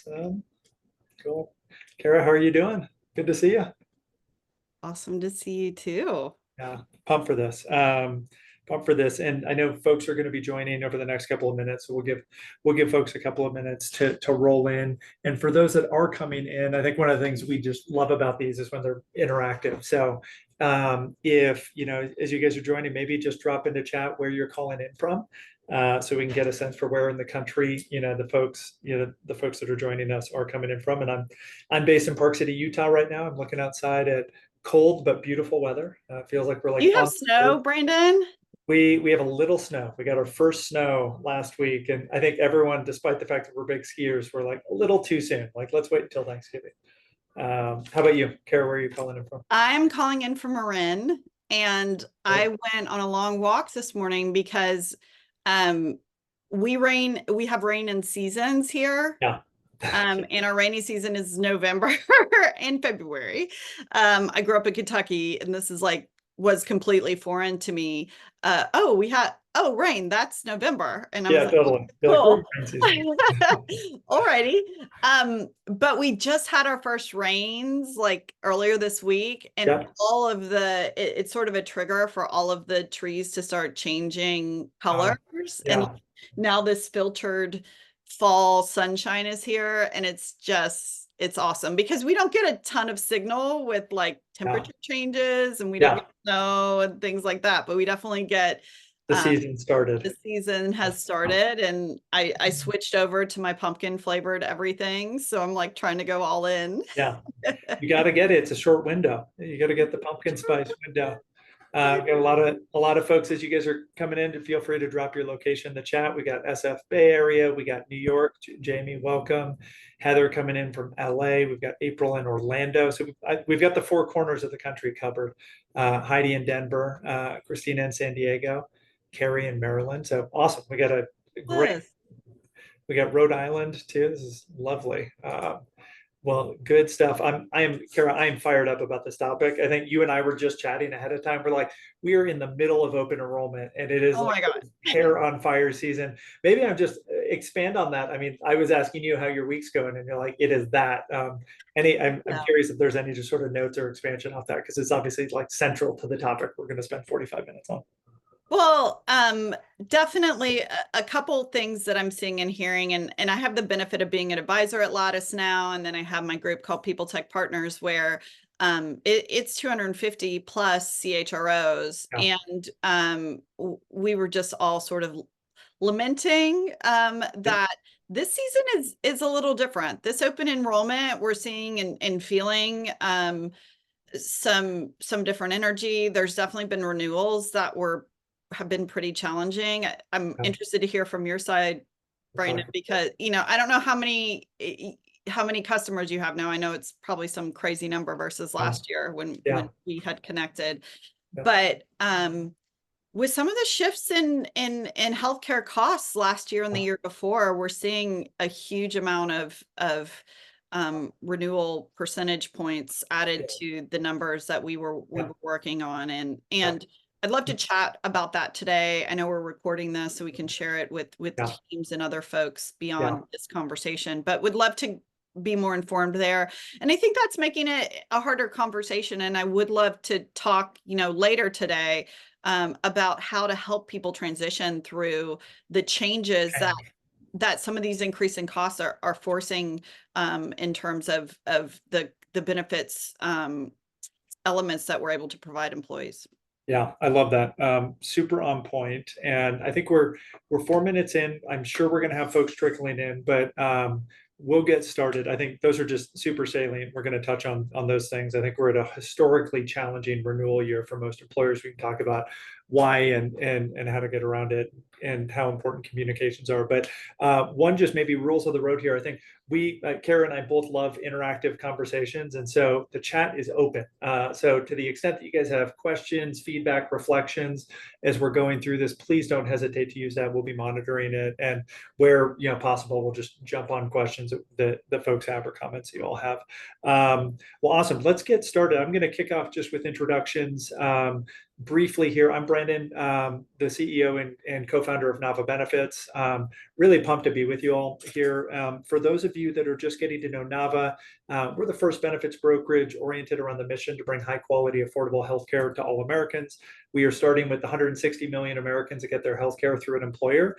Awesome. Cool. Cara, how are you doing? Good to see you. Awesome to see you too. Yeah, pumped for this. Pumped for this. And I know folks are going to be joining over the next couple of minutes. So we'll give folks a couple of minutes to roll in. And for those that are coming in, I think one of the things we just love about these is when they're interactive. So if as you guys are joining, maybe just drop into chat where you're calling in from. So we can get a sense for where in the country, the folks that are joining us are coming in from. And I'm based in Park City, Utah right now. I'm looking outside at cold but beautiful weather. Feels like we're like You have on. snow, Brandon? We have a little snow. We got our first snow last week, and I think everyone, despite the fact that we're big skiers, we're like a little too soon. Like, let's wait until Thanksgiving. How about you, Kara? Where are you calling in from? I'm calling in from Marin, and I Cool. went on a long walk this morning because um we have rain in seasons here. Yeah. And our rainy season is November and February. I grew up in Kentucky, and this is like was completely foreign to me. Rain, that's November. And I was Yeah, like, totally. You're like, we're in cool. rain season. Alrighty. But we just had our first rains like earlier this week, and Yeah. it's sort of a trigger for all of the trees to start changing colors. And Yeah. now this filtered fall sunshine is here, and it's awesome because we don't get a ton of signal with like Yeah. temperature changes, and we don't Yeah. get snow and things like that, but we definitely get The um, season started. the season has started, and I switched over to my pumpkin flavored everything, so I'm like trying to go all in. Yeah. You got to get it. It's a short window. You got to get the pumpkin spice window. Got a lot of folks as you guys are coming in. To feel free to drop your location in the chat. We got SF Bay Area. We got New York. Jamie, welcome. Heather coming in from LA. We've got April in Orlando. So we've got the four corners of the country covered. Heidi in Denver. Christina in San Diego. Carrie in Maryland. So awesome. We got a great. Yes. We got Rhode Island too. This is lovely. Well, good stuff. Kara, I am fired up about this topic. I think you and I were just chatting ahead of time. We're like, we are in the middle of open enrollment, and it is Oh like my God. hair on fire season. Maybe I'm just expand on that. I mean, I was asking you how your week's going, and you're like, it is that. I'm Yeah. curious if there's any just sort of notes or expansion off that, because it's obviously like central to the topic we're going to spend 45 minutes on. Well, definitely a couple things that I'm seeing and hearing, and I have the benefit of being an advisor at Lattice now, and then I have my group called People Tech Partners, where it's 250 plus CHROs, Yeah. and we were just all sort of lamenting Yeah. that this season is a little different. This open enrollment we're seeing and feeling some different energy. There's definitely been renewals that have been pretty challenging. I'm Yeah. interested to hear from your side, Brandon, because I don't know how many customers you have now. I know it's probably some crazy number versus Yeah. last year when Yeah. we had connected. Yeah. But with some of the shifts in healthcare costs last year and the year before, we're seeing a huge amount of renewal percentage points added to the numbers that we were working on, and I'd love to chat about that today. I know we're recording this so we can share it with Yeah. teams and other folks Yeah. beyond this conversation, but would love to be more informed there. And I think that's making it a harder conversation. And I would love to talk, later today about how to help people transition through the changes that some of these increasing costs are forcing in terms of the benefits elements that we're able to provide employees. Yeah, I love that. Super on point. And I think we're 4 minutes in. I'm sure we're going to have folks trickling in, but we'll get started. I think those are just super salient. We're going to touch on those things. I think we're at a historically challenging renewal year for most employers. We can talk about why and how to get around it and how important communications are. But one, just maybe rules of the road here. I think Kara and I both love interactive conversations. And so the chat is open. So to the extent that you guys have questions, feedback, reflections, as we're going through this, please don't hesitate to use that. We'll be monitoring it. And where possible, we'll just jump on questions that folks have or comments you all have. Well, awesome. Let's get started. I'm going to kick off just with introductions. Briefly here, I'm Brendan, the CEO and co-founder of Nava Benefits. really pumped to be with you all here. For those of you that are just getting to know Nava, we're the first benefits brokerage oriented around the mission to bring high quality, affordable healthcare to all Americans. We are starting with 160 million Americans that get their healthcare through an employer,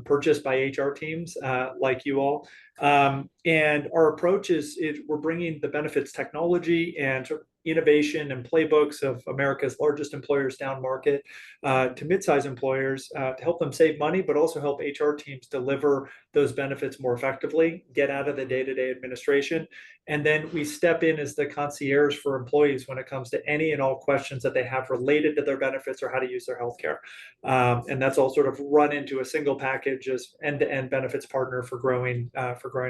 purchased by HR teams like you all. And our approach is we're bringing the benefits technology and innovation and playbooks of America's largest employers down market to mid-size employers to help them save money, but also help HR teams deliver those benefits more effectively, get out of the day-to-day administration. And then we step in as the concierge for employees when it comes to any and all questions that they have related to their benefits or how to use their healthcare. And that's all sort of run into a single package as end-to-end benefits partner for growing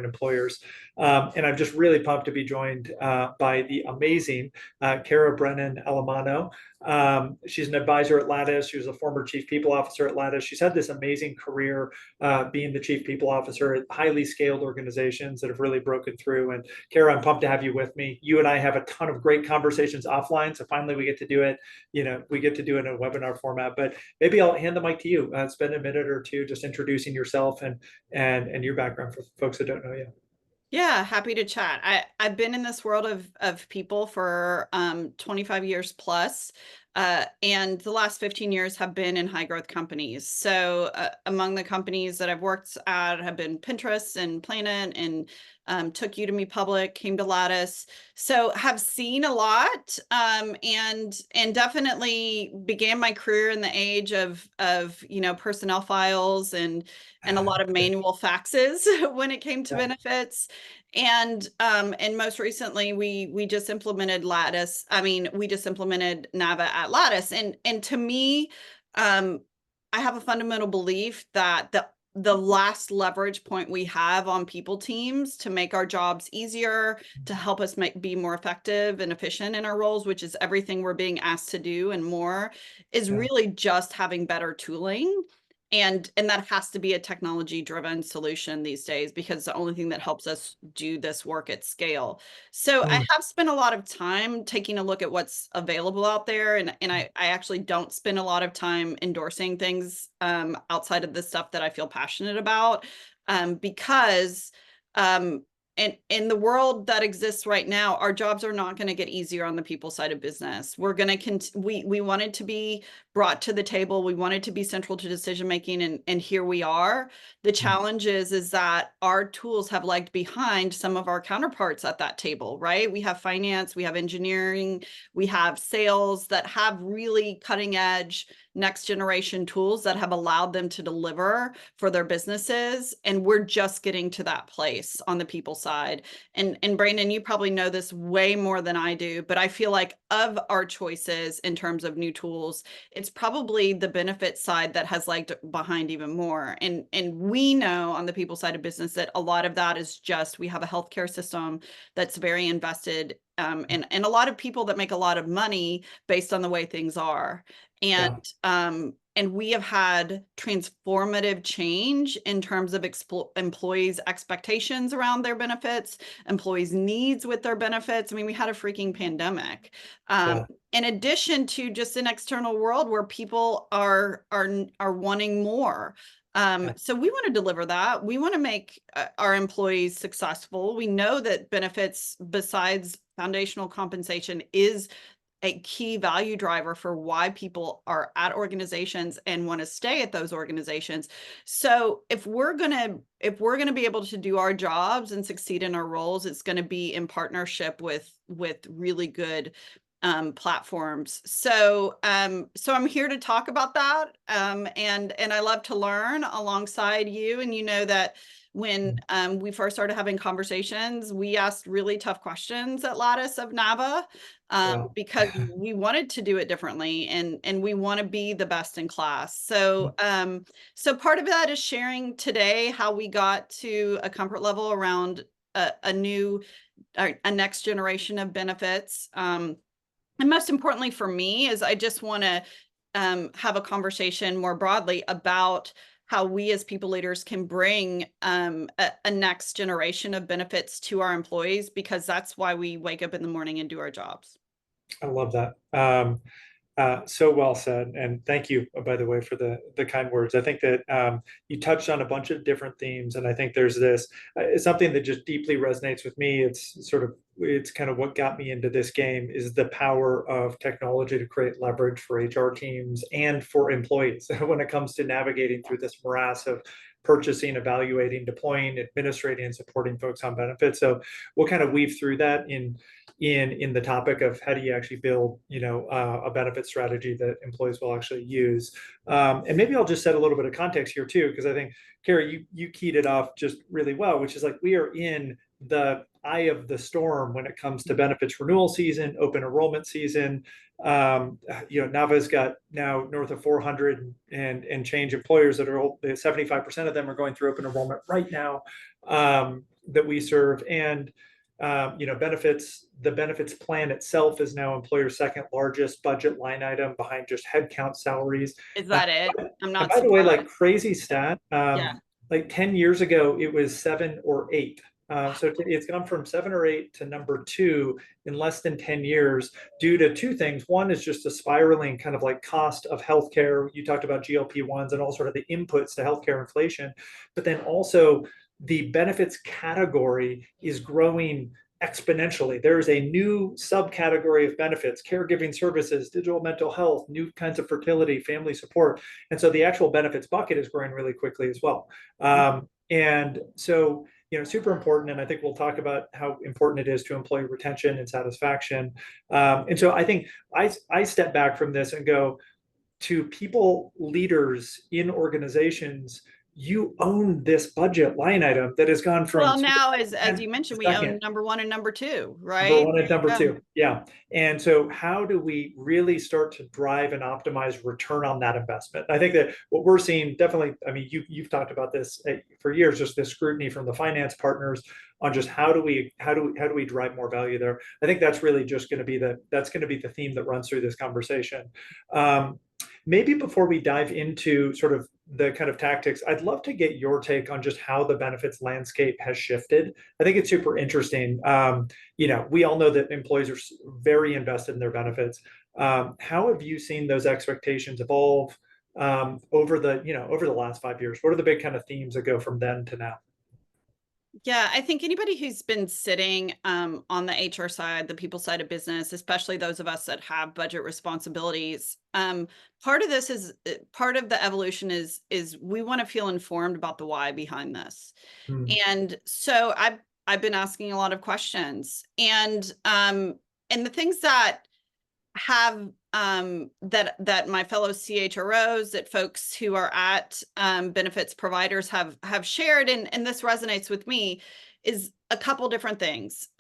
employers. And I'm just really pumped to be joined by the amazing Cara Brennan Allamano. She's an advisor at Lattice. She was a former chief people officer at Lattice. She's had this amazing career being the chief people officer at highly scaled organizations that have really broken through. And Cara, I'm pumped to have you with me. You and I have a ton of great conversations offline. So finally we get to do it, we get to do it in a webinar format, but maybe I'll hand the mic to you. Spend a minute or two just introducing yourself and your background for folks that don't know you. Yeah, happy to chat. I've been in this world of people for 25 years plus, and the last 15 years have been in high growth companies. So among the companies that I've worked at have been Pinterest and Planet, and took Udemy public, came to Lattice. So have seen a lot, and definitely began my career in the age of personnel files and a lot of manual faxes when it came to benefits. And most recently we just implemented Lattice. We just implemented Nava at Lattice. And to me, I have a fundamental belief that the last leverage point we have on people teams to make our jobs easier, to help us be more effective and efficient in our roles, which is everything we're being asked to do and more, is really just having better tooling. And that has to be a technology-driven solution these days, because the only thing that helps us do this work at scale. So I have spent a lot of time taking a look at what's available out there, and I actually don't spend a lot of time endorsing things outside of the stuff that I feel passionate about, because and in the world that exists right now, our jobs are not going to get easier on the people side of business. We're going to we wanted to be brought to the table. We wanted to be central to decision making, and here we are. The challenge is that our tools have lagged behind some of our counterparts at that table, right? We have finance, we have engineering, we have sales that have really cutting edge next generation tools that have allowed them to deliver for their businesses. And we're just getting to that place on the people side. And Brandon, you probably know this way more than I do, but I feel like of our choices in terms of new tools, it's probably the benefit side that has lagged behind even more. And we know on the people side of business that a lot of that is just, we have a healthcare system that's very invested, and a lot of people that make a lot of money based on the way things are. And we have had transformative change in terms of employees' expectations around their benefits, employees' needs with their benefits. We had a freaking pandemic. In addition to just an external world where people are wanting more. So we want to deliver that. We want to make our employees successful. We know that benefits, besides foundational compensation, is a key value driver for why people are at organizations and want to stay at those organizations. So if we're going to be able to do our jobs and succeed in our roles, it's going to be in partnership with really good platforms. So I'm here to talk about that. And I love to learn alongside you. And you know that when we first started having conversations, we asked really tough questions at Lattice of Nava, because we wanted to do it differently, and we want to be the best in class. So so part of that is sharing today how we got to a comfort level around a next generation of benefits. And most importantly for me is I just want to have a conversation more broadly about how we as people leaders can bring a next generation of benefits to our employees, because that's why we wake up in the morning and do our jobs. I love that. So well said, and thank you, by the way, for the kind words. I think that you touched on a bunch of different themes, and I think there's this it's something that just deeply resonates with me. It's kind of what got me into this game is the power of technology to create leverage for HR teams and for employees when it comes to navigating through this morass of purchasing, evaluating, deploying, administrating, and supporting folks on benefits. So we'll kind of weave through that in the topic of how do you actually build a benefit strategy that employees will actually use. And maybe I'll just set a little bit of context here too, because I think Cara, you keyed it off just really well, which is like we are in the eye of the storm when it comes to benefits renewal season, open enrollment season. Nava's got now north of 400 and change employers that are 75% of them are going through open enrollment right now, that we serve. And the benefits plan itself is now employer's second largest budget line item behind just headcount salaries. Is that it? I'm And not by the way, surprised. like crazy stat, Yeah. like 10 years ago, it was 7 or 8. So it's gone from 7 or 8 to number 2 in less than 10 years due to two things. One is just a spiraling kind of like cost of healthcare. You talked about GLP-1s and all sort of the inputs to healthcare inflation, but then also the benefits category is growing exponentially. There is a new subcategory of benefits, caregiving services, digital mental health, new kinds of fertility, family support. And so the actual benefits bucket is growing really quickly as well. And so, super important. And I think we'll talk about how important it is to employee retention and satisfaction. And so I think I step back from this and go to people, leaders in organizations, you own this budget line item that has gone from Well, now, as you to mentioned, we own second. number 1 and number 2, Number right? one and number Yeah. two. Yeah. And so how do we really start to drive and optimize return on that investment? I think that what we're seeing definitely, I mean, you've talked about this for years, just this scrutiny from the finance partners on just how do we drive more value there? I think that's really just going to be the theme that runs through this conversation. Maybe before we dive into sort of the kind of tactics, I'd love to get your take on just how the benefits landscape has shifted. I think it's super interesting. We all know that employees are very invested in their benefits. How have you seen those expectations evolve over the last 5 years? What are the big kind of themes that go from then to now? Yeah, I think anybody who's been sitting on the HR side, the people side of business, especially those of us that have budget responsibilities, part of this is part of the evolution is we want to feel informed about the why behind this. Hmm. And so I've been asking a lot of questions, and the things that have that my fellow CHROs, that folks who are at benefits providers have shared, and this resonates with me, is a couple different things.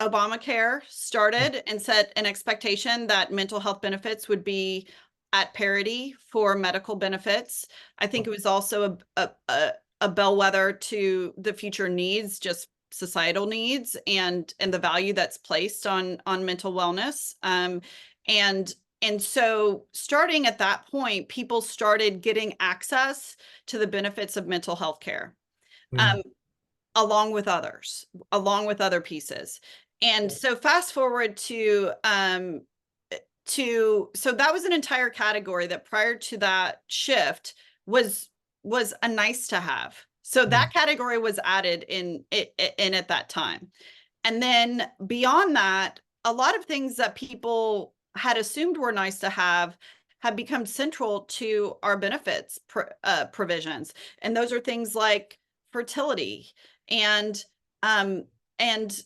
Obamacare started and set an expectation that mental health benefits would be at parity for medical benefits. I think it was also a bellwether to the future needs, just societal needs, and the value that's placed on mental wellness. And so starting at that point, people started getting access to the benefits of mental health care, Hmm. along with other pieces. And so fast forward to so that was an entire category that prior to that shift was a nice to have. So that category was added in at that time. And then beyond that, a lot of things that people had assumed were nice to have become central to our benefits provisions. And those are things like fertility and um, and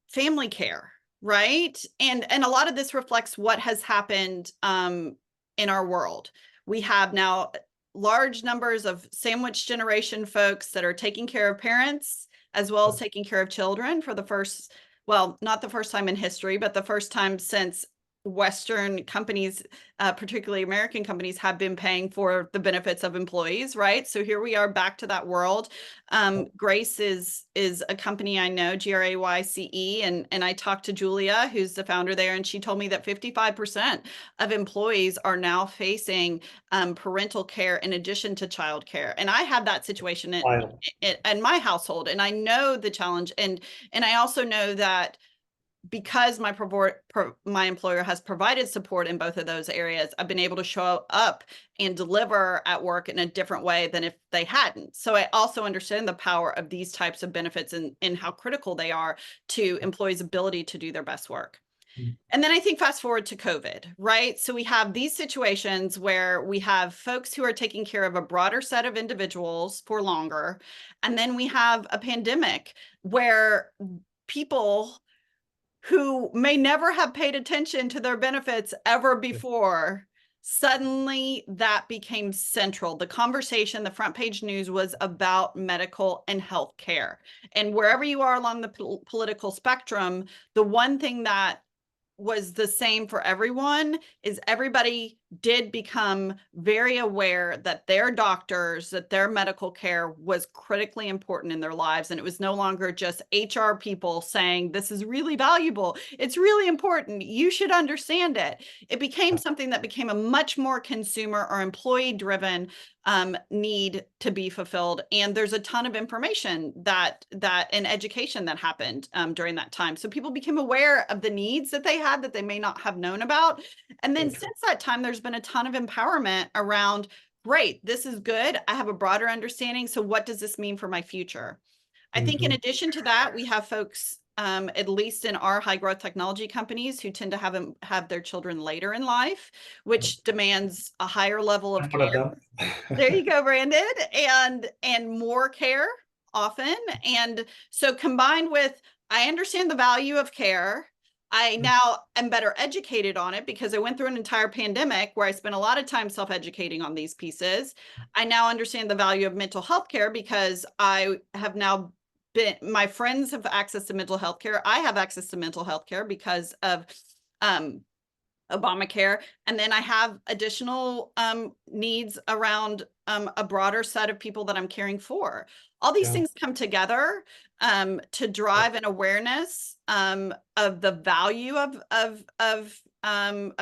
family care, right? And a lot of this reflects what has happened in our world. We have now large numbers of sandwich generation folks that are taking care of parents as well as taking care of children for the first, well, not the first time in history, but the first time since Western companies, particularly American companies, have been paying for the benefits of employees, right? So here we are back to that world. Grace is a company I know, Grayce, and I talked to Julia, who's the founder there, and she told me that 55% of employees are now facing parental care in addition to child care. And I had that situation in my household, and I know the challenge, and I also know that because my employer has provided support in both of those areas, I've been able to show up and deliver at work in a different way than if they hadn't. So I also understand the power of these types of benefits and how critical they are to employees' ability to do their best work. And then I think fast forward to COVID, right? So we have these situations where we have folks who are taking care of a broader set of individuals for longer. And then we have a pandemic where people who may never have paid attention to their benefits ever before, suddenly that became central. The conversation, the front page news was about medical and health care. And wherever you are along the political spectrum, the one thing that was the same for everyone is everybody did become very aware that their doctors, that their medical care was critically important in their lives. And it was no longer just HR people saying, this is really valuable. It's really important. You should understand it. It became something that became a much more consumer or employee driven need to be fulfilled. And there's a ton of information that and education that happened during that time. So people became aware of the needs that they had that they may not have known about. And then since that time, there's been a ton of empowerment around, great, this is good. I have a broader understanding. So what does this mean for my future? I think in addition to that, we have folks, at least in our high growth technology companies, who tend to have their children later in life, which demands a higher level of I'm care. one of them. There you go, Brandon. And more care often. And so combined with, I understand the value of care. I now am better educated on it because I went through an entire pandemic where I spent a lot of time self-educating on these pieces. I now understand the value of mental health care because I have now my friends have access to mental health care. I have access to mental health care because of Obamacare. And then I have additional needs around a broader set of people that I'm caring for. All these things come together to drive an awareness of the value of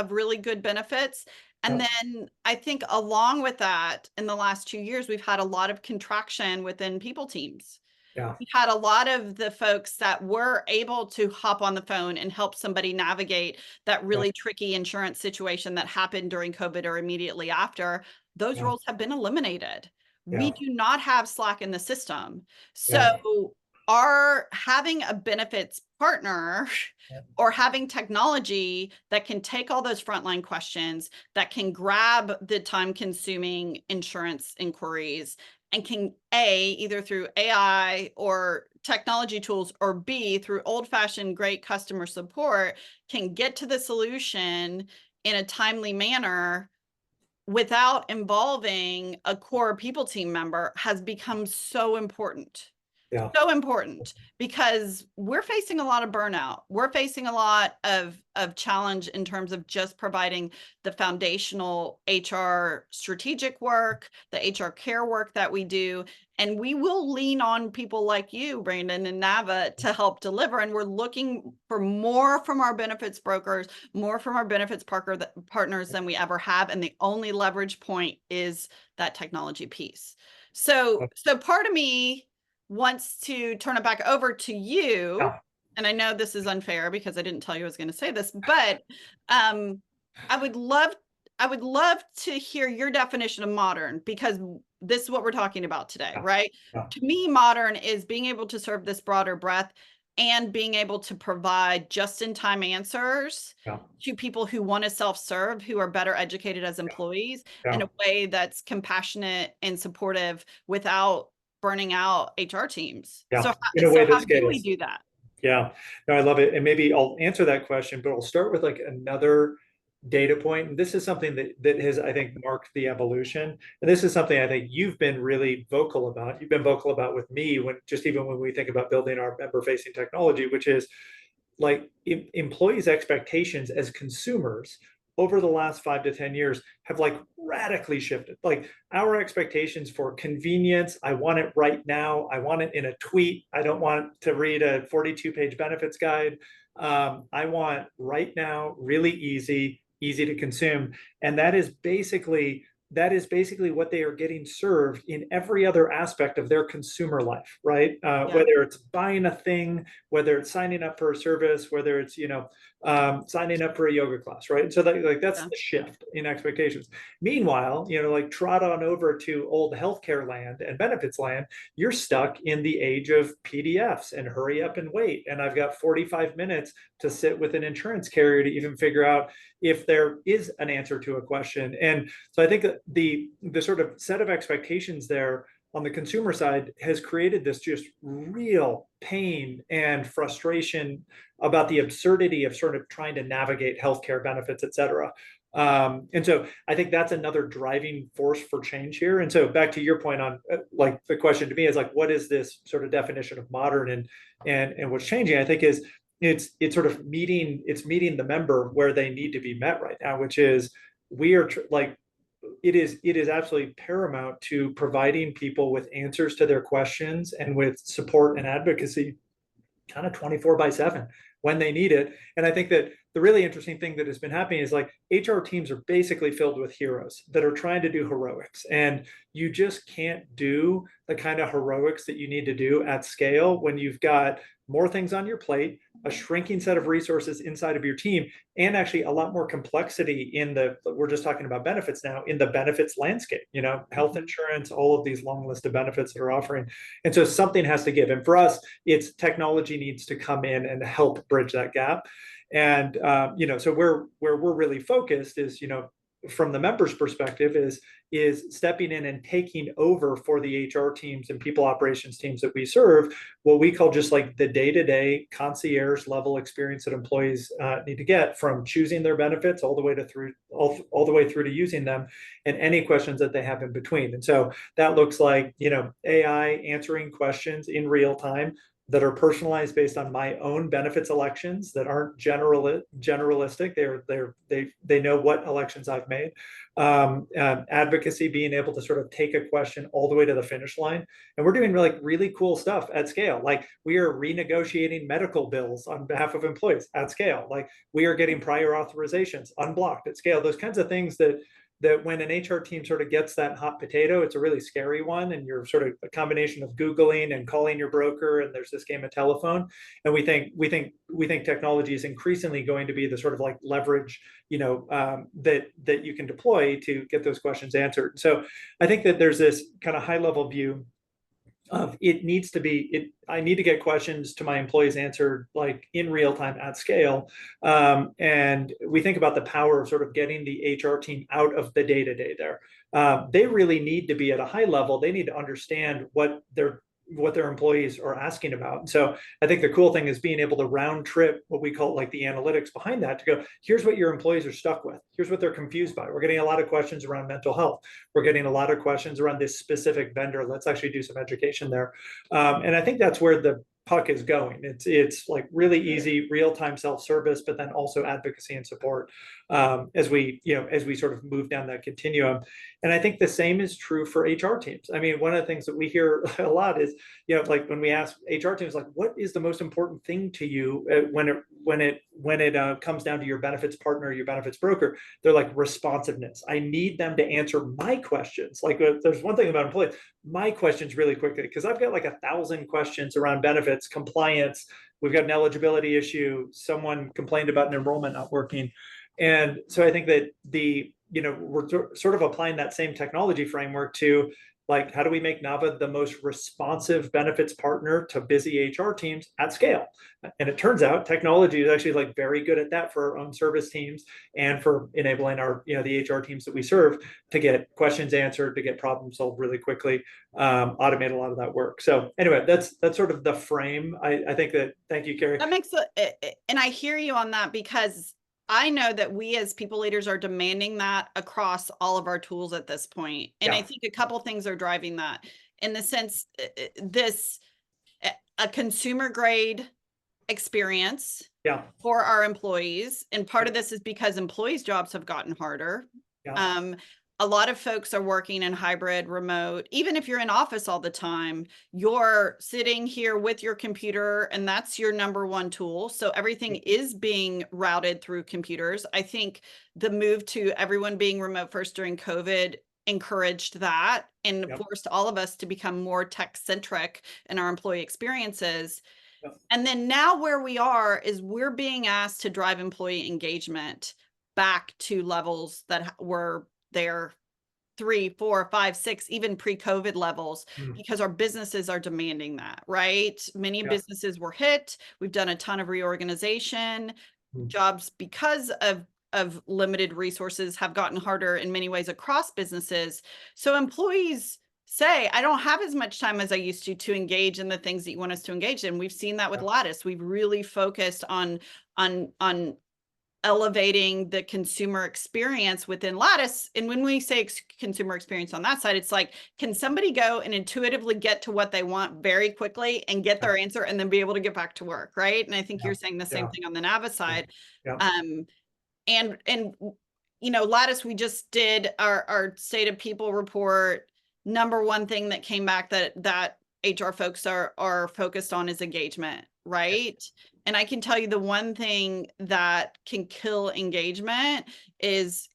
really good benefits. And then I think along with that, in the last 2 years, we've had a lot of contraction within people teams. We had a lot of the folks that were able to hop on the phone and help somebody navigate that really tricky insurance situation that happened during COVID or immediately after. Those roles have been eliminated. We do not have slack in the system. So our having a benefits partner or having technology that can take all those frontline questions, that can grab the time-consuming insurance inquiries and can either through AI or technology tools, or B, through old-fashioned great customer support, can get to the solution in a timely manner without involving a core people team member has become so important. So important because we're facing a lot of burnout. We're facing a lot of challenge in terms of just providing the foundational HR strategic work, the HR care work that we do. And we will lean on people like you, Brandon and Nava, to help deliver. And we're looking for more from our benefits brokers, more from our benefits partners than we ever have. And the only leverage point is that technology piece. So part of me wants to turn it back over to you. And I know this is unfair because I didn't tell you I was going to say this, but I would love to hear your definition of modern, because this is what we're talking about today, right? To me, modern is being able to serve this broader breadth and being able to provide just-in-time answers to people who want to self-serve, who are better educated as employees in a way that's compassionate and supportive without burning out HR teams. So how do we do that? No, I love it. And maybe I'll answer that question, but I'll start with like another data point. And this is something that has, I think, marked the evolution. And this is something I think you've been really vocal about. You've been vocal about with me even when we think about building our member-facing technology, which is like employees' expectations as consumers over the last 5 to 10 years have like radically shifted. Like our expectations for convenience, I want it right now. I want it in a tweet. I don't want to read a 42-page benefits guide. I want right now, really easy to consume. And that is basically that is basically what they are getting served in every other aspect of their consumer life, right? Yeah. Whether it's buying a thing, whether it's signing up for a service, whether it's, signing up for a yoga class, right? So that, like, that's Yeah. the shift in expectations. Meanwhile, like, trot on over to old healthcare land and benefits land, you're stuck in the age of PDFs and hurry up and wait. And I've got 45 minutes to sit with an insurance carrier to even figure out if there is an answer to a question. And so I think that the sort of set of expectations there on the consumer side has created this just real pain and frustration about the absurdity of sort of trying to navigate healthcare benefits, et cetera. And so I think that's another driving force for change here. And so back to your point on, like, the question to me is like, what is this sort of definition of modern, and what's changing? I think is it's sort of meeting the member where they need to be met right now, which is we are like, it is absolutely paramount to providing people with answers to their questions and with support and advocacy kind of 24/7 when they need it. And I think that the really interesting thing that has been happening is, like, HR teams are basically filled with heroes that are trying to do heroics. And you just can't do the kind of heroics that you need to do at scale when you've got more things on your plate, a shrinking set of resources inside of your team, and actually a lot more complexity we're just talking about benefits now, in the benefits landscape, health insurance, all of these long list of benefits that are offering. And so something has to give. And for us, it's technology needs to come in and help bridge that gap. And, so where we're really focused is, from the members' perspective, is stepping in and taking over for the HR teams and people operations teams that we serve, what we call just like the day-to-day concierge level experience that employees need to get, from choosing their benefits all the way through to using them, and any questions that they have in between. And so that looks like, AI answering questions in real time that are personalized based on my own benefits elections, that aren't generalistic. They know what elections I've made. Advocacy, being able to sort of take a question all the way to the finish line. And we're doing really cool stuff at scale. Like, we are renegotiating medical bills on behalf of employees at scale. Like, we are getting prior authorizations unblocked at scale. Those kinds of things that when an HR team sort of gets that hot potato, it's a really scary one. And you're sort of a combination of Googling and calling your broker, and there's this game of telephone. And we think technology is increasingly going to be the sort of like leverage, that you can deploy to get those questions answered. So I think that there's this kind of high level view of I need to get questions to my employees answered, like, in real time at scale. And we think about the power of sort of getting the HR team out of the day-to-day there. They really need to be at a high level. They need to understand what their employees are asking about. And so I think the cool thing is being able to round trip what we call like the analytics behind that, to go, here's what your employees are stuck with. Here's what they're confused by. We're getting a lot of questions around mental health. We're getting a lot of questions around this specific vendor. Let's actually do some education there. And I think that's where the puck is going. It's like really easy real-time self-service, but then also advocacy and support, as we sort of move down that continuum. And I think the same is true for HR teams. I mean, one of the things that we hear a lot is, like, when we ask HR teams, like, what is the most important thing to you when it comes down to your benefits partner, your benefits broker? They're like, responsiveness. I need them to answer my questions. Like, there's one thing about employees, my questions really quickly, because I've got like 1,000 questions around benefits, compliance. We've got an eligibility issue. Someone complained about an enrollment not working. And so I think that we're sort of applying that same technology framework to, like, how do we make Nava the most responsive benefits partner to busy HR teams at scale? And it turns out technology is actually like very good at that for our own service teams, and for enabling our, the HR teams that we serve to get questions answered, to get problems solved really quickly, automate a lot of that work. So anyway, that's sort of the frame. I think that, thank you, Carrie. That makes and I hear you on that, because I know that we as people leaders are demanding that across all of our tools at this point. And I think a couple things are driving that, in the sense, a consumer grade experience for our employees. And part of this is because employees' jobs have gotten harder. A lot of folks are working in hybrid, remote. Even if you're in office all the time, you're sitting here with your computer, and that's your number one tool. So everything is being routed through computers. I think the move to everyone being remote first during COVID encouraged that and Yep. forced all of us to become more tech centric in our employee experiences. Yep. And then now where we are is we're being asked to drive employee engagement back to levels that were there 3, 4, 5, 6, even pre-COVID levels, Mm. because our businesses are demanding that, right? Many Yep. businesses were hit. We've done a ton of reorganization. Mm. Jobs, because of limited resources, have gotten harder in many ways across businesses. So employees say, I don't have as much time as I used to engage in the things that you want us to engage in. We've seen that with Yep. Lattice. We've really focused on elevating the consumer experience within Lattice. And when we say consumer experience on that side, it's like, can somebody go and intuitively get to what they want very quickly and get their answer and then be able to get back to work, right? And I think Yeah. you're saying the same Yeah. thing on the Nava side. Yeah. Um, and Lattice, we just did our state of people report. Number one thing that came back that HR folks are focused on is engagement, right? And I can tell you the one thing that can kill engagement is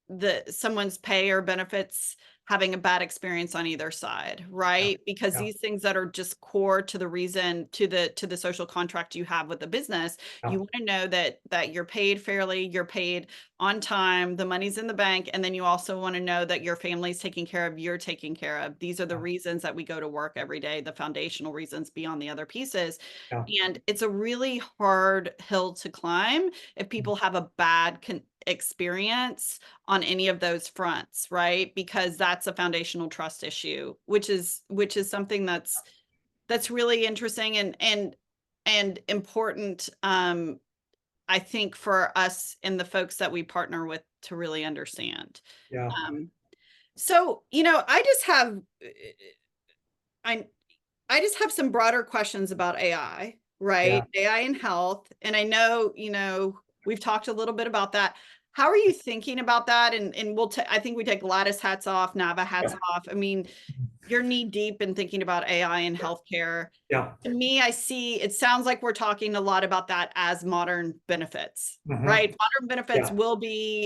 the someone's pay or benefits having a bad experience on either side, Yeah. right? Because Yeah. these things that are just core to the reason, to the social contract you have with the business, Yeah. you want to know that you're paid fairly, you're paid on time, the money's in the bank, and then you also want to know that your family's taken care of, you're taken care of. These are the Yeah. reasons that we go to work every day, the foundational reasons beyond the other pieces. Yeah. And it's a really hard hill to climb if people have a bad experience on any of those fronts, right? Because that's a foundational trust issue, which is something that's really interesting and important, I think, for us and the folks that we partner with to really understand. Yeah. Um, so, I I just have some broader questions about AI, Yeah. right? AI in health. And I know, we've talked a little bit about that. How are you thinking about that? And I think we take Lattice hats off, Nava hats Yeah. off. I mean, you're knee deep in thinking about AI in healthcare. Yeah. To me, it sounds like we're talking a lot about that as modern benefits, Mhm. right? Modern benefits Yeah. will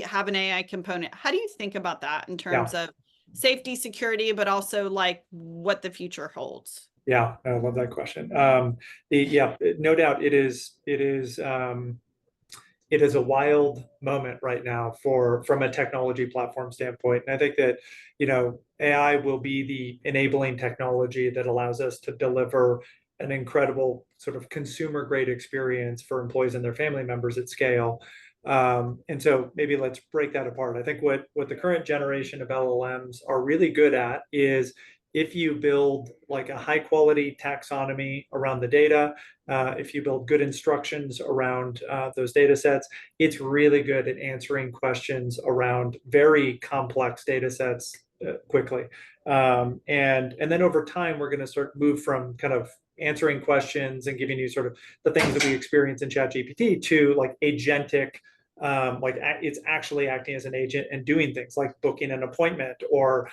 have an AI component. How do you think about that in terms Yeah. of safety, security, but also like what the future holds? Yeah. I love that question. Yeah, no doubt it is a wild moment right now from a technology platform standpoint. And I think that, AI will be the enabling technology that allows us to deliver an incredible sort of consumer grade experience for employees and their family members at scale. And so maybe let's break that apart. I think what the current generation of LLMs are really good at is, if you build like a high quality taxonomy around the data, if you build good instructions around those data sets, it's really good at answering questions around very complex data sets quickly. And then over time, we're going to sort of move from kind of answering questions and giving you sort of the things that we experience in ChatGPT to like agentic, like it's actually acting as an agent and doing things like booking an appointment, or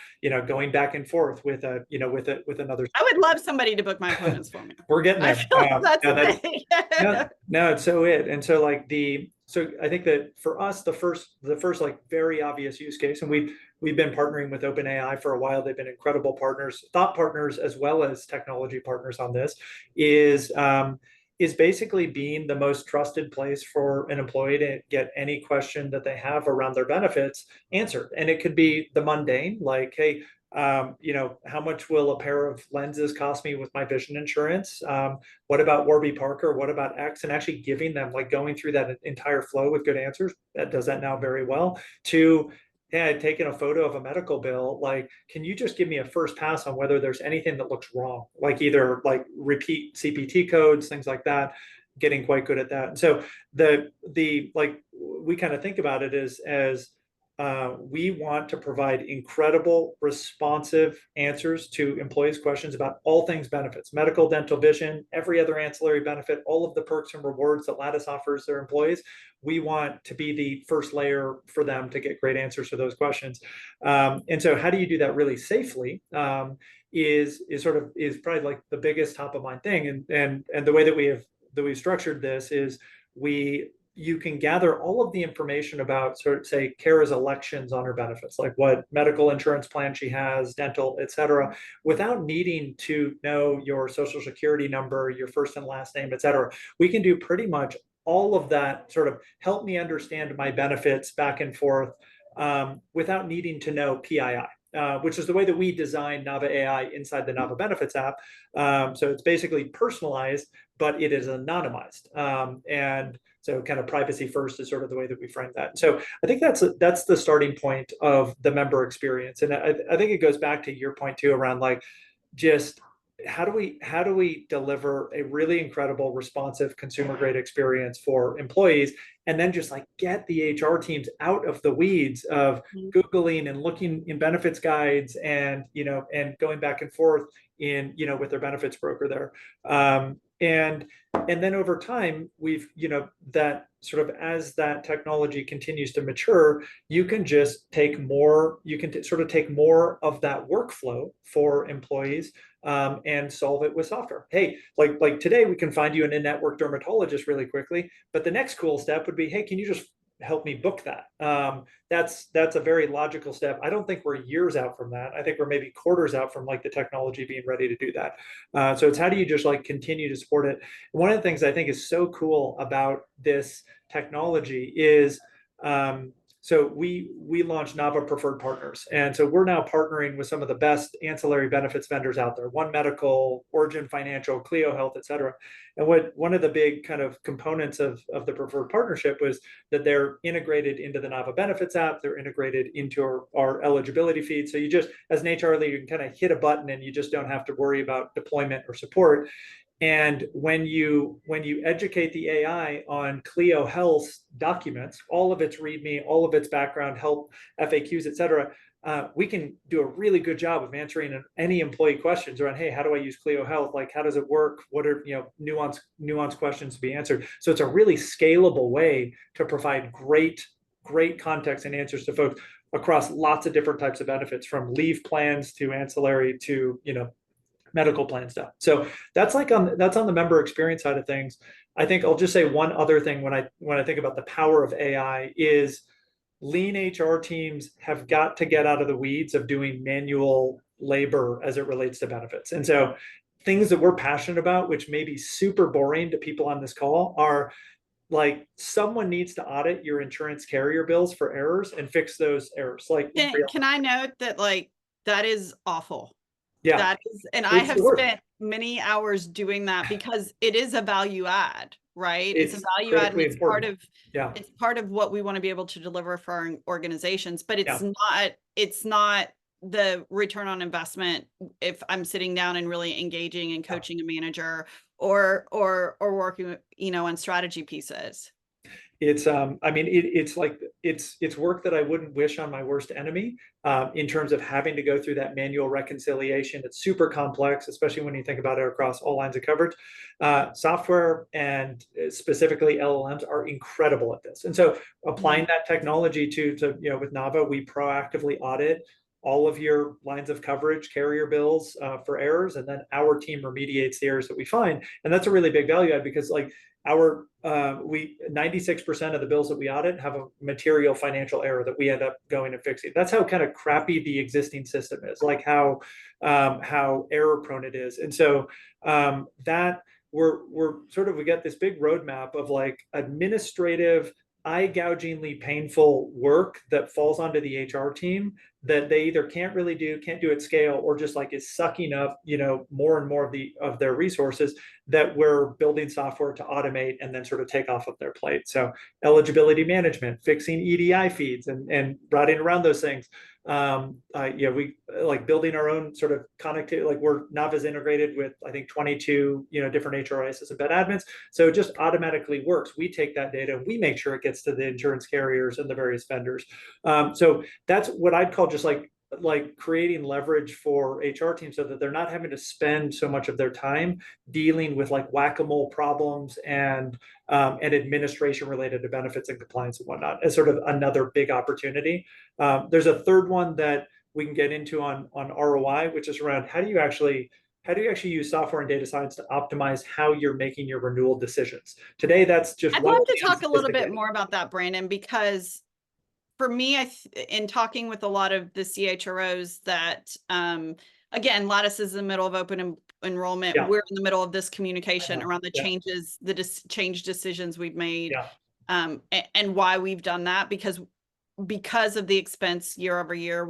going back and forth with with another. I would love somebody to book my appointments for me. We're getting I there. feel like that's No, a that's thing. no, no, it's so it. And so like so I think that for us, the first like very obvious use case, and we've been partnering with OpenAI for a while. They've been incredible partners, thought partners, as well as technology partners on this, is basically being the most trusted place for an employee to get any question that they have around their benefits answered. And it could be the mundane, like, hey, how much will a pair of lenses cost me with my vision insurance? What about Warby Parker? What about X? And actually giving them, like, going through that entire flow with good answers. That does that now very well. To, yeah, taking a photo of a medical bill, like, can you just give me a first pass on whether there's anything that looks wrong? Like either like repeat CPT codes, things like that. Getting quite good at that. And so the like we kind of think about it as we want to provide incredible, responsive answers to employees' questions about all things benefits, medical, dental, vision, every other ancillary benefit, all of the perks and rewards that Lattice offers their employees. We want to be the first layer for them to get great answers to those questions. And so, how do you do that really safely? Is probably like the biggest top of mind thing. And the way that we've structured this is we you can gather all of the information about, sort of, say, Kara's elections on her benefits, like what medical insurance plan she has, dental, et cetera, without needing to know your social security number, your first and last name, et cetera. We can do pretty much all of that, sort of help me understand my benefits back and forth, without needing to know PII. Which is the way that we designed Nava AI inside the Nava Benefits app. So it's basically personalized, but it is anonymized. And so kind of privacy first is sort of the way that we frame that. So I think that's the starting point of the member experience. And I think it goes back to your point too, around like, just how do we deliver a really incredible, responsive, consumer grade experience for employees, and then just like get the HR teams out of the weeds of Googling and looking in benefits guides, and and going back and forth in with their benefits broker there. And then over time, we've that sort of, as that technology continues to mature, you can just take more, sort of take more of that workflow for employees, and solve it with software. Hey, like today we can find you an in-network dermatologist really quickly, but the next cool step would be, hey, can you just help me book that? That's a very logical step. I don't think we're years out from that. I think we're maybe quarters out from like the technology being ready to do that. So it's how do you just like continue to support it? One of the things I think is so cool about this technology is, so we launched Nava Preferred Partners, and so we're now partnering with some of the best ancillary benefits vendors out there: One Medical, Origin Financial, Clio Health, et cetera. And one of the big kind of components of the preferred partnership was that they're integrated into the Nava Benefits app. They're integrated into our eligibility feed. So you just, as an HR leader, you can kind of hit a button and you just don't have to worry about deployment or support. And when you educate the AI on Clio Health's documents, all of its README, all of its background help, FAQs, et cetera, we can do a really good job of answering any employee questions around, hey, how do I use Clio Health? Like, how does it work? What are nuanced questions to be answered? So it's a really scalable way to provide great context and answers to folks across lots of different types of benefits, from leave plans to ancillary to medical plan stuff. So that's on the member experience side of things. I think I'll just say one other thing when I think about the power of AI is, lean HR teams have got to get out of the weeds of doing manual labor as it relates to benefits. And so things that we're passionate about, which may be super boring to people on this call, are like, someone needs to audit your insurance carrier bills for errors and fix those errors. Like, can I note that, like, that is awful. yeah, That is, and I have spent many hours doing that because it is a value add, right? It's a value add, and it's important. It's part of what we want to be able to deliver for our organizations, but it's not the return on investment if I'm sitting down and really engaging and coaching a manager or working, on strategy pieces. It's I mean, it's like it's work that I wouldn't wish on my worst enemy, in terms of having to go through that manual reconciliation. It's super complex, especially when you think about it across all lines of coverage. Software, and specifically LLMs, are incredible at this. And so applying that technology to with Nava, we proactively audit all of your lines of coverage, carrier bills, for errors, and then our team remediates the errors that we find. And that's a really big value add, because like, 96% of the bills that we audit have a material financial error that we end up going and fixing. That's how kind of crappy the existing system is, like how error prone it is. And so that we're sort of, we got this big roadmap of like administrative, eye-gougingly painful work that falls onto the HR team that they either can't do at scale, or just like is sucking up, more and more of their resources, that we're building software to automate and then sort of take off of their plate. So eligibility management, fixing EDI feeds, and routing around those things. We like building our own sort of connectivity. Like, Nava's integrated with, I think, 22 different HRISs and ben admins, so it just automatically works. We take that data and we make sure it gets to the insurance carriers and the various vendors. So that's what I'd call just like creating leverage for HR teams, so that they're not having to spend so much of their time dealing with like whack-a-mole problems and administration related to benefits and compliance and whatnot, as sort of another big opportunity. There's a third one that we can get into on ROI, which is around, how do you actually how do you actually use software and data science to optimize how you're making your renewal decisions? Today, that's just I'd love wildly to talk a little bit unsophisticated. more about that, Brandon, because for me, in talking with a lot of the CHROs that, again, Lattice is in the middle of open enrollment. Yeah, We're in the middle of this I communication know. around the Yeah, changes, the change decisions we've made, yeah. and why we've done that, because of the expense year over year,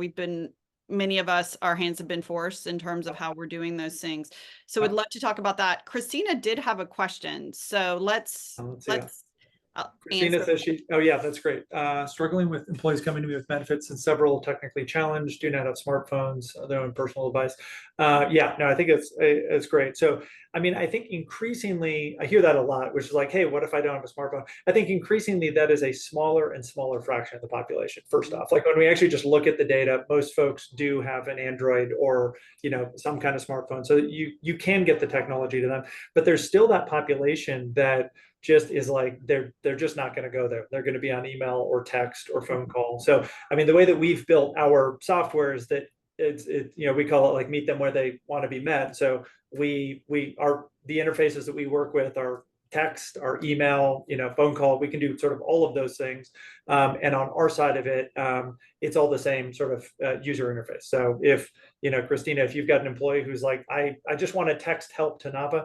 many of us, our hands have been forced in terms of how we're doing those things. So we'd love to talk about that. Christina did have a question. So Let's see. let's Christina answer. says oh yeah, that's great. Struggling with employees coming to me with benefits and several technically challenged, do not have smartphones, their own personal device. Yeah, no, I think it's great. So, I mean, I think increasingly, I hear that a lot, which is like, hey, what if I don't have a smartphone? I think increasingly that is a smaller and smaller fraction of the population, first off. Like when we actually just look at the data, most folks do have an Android or, some kind of smartphone. So you can get the technology to them, but there's still that population that just is like they're just not going to go there. They're going to be on email or text or phone call. So I mean, the way that we've built our software is that we call it like meet them where they want to be met. So we are the interfaces that we work with are text, our email, phone call. We can do sort of all of those things. And on our side of it, it's all the same sort of user interface. So if, Christina, if you've got an employee who's like, I just want to text help to Nava,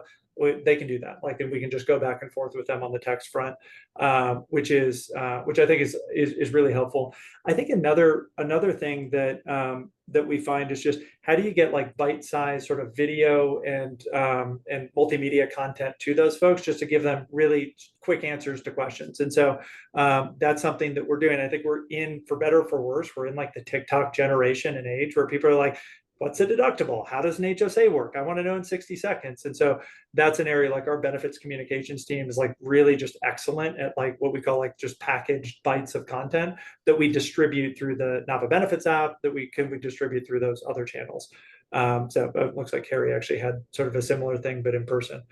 they can do that. Like, and we can just go back and forth with them on the text front, which I think is really helpful. I think another thing that we find is just how do you get like bite-sized sort of video and multimedia content to those folks just to give them really quick answers to questions. And so that's something that we're doing. I think we're in, for better or for worse, we're in like the TikTok generation and age where people are like, what's a deductible? How does an HSA work? I want to know in 60 seconds. And so that's an area like our benefits communications team is like really just excellent at like what we call like just packaged bites of content that we distribute through the Nava Benefits app that we distribute through those other channels. So it looks like Carrie actually had sort of a similar thing, but in person.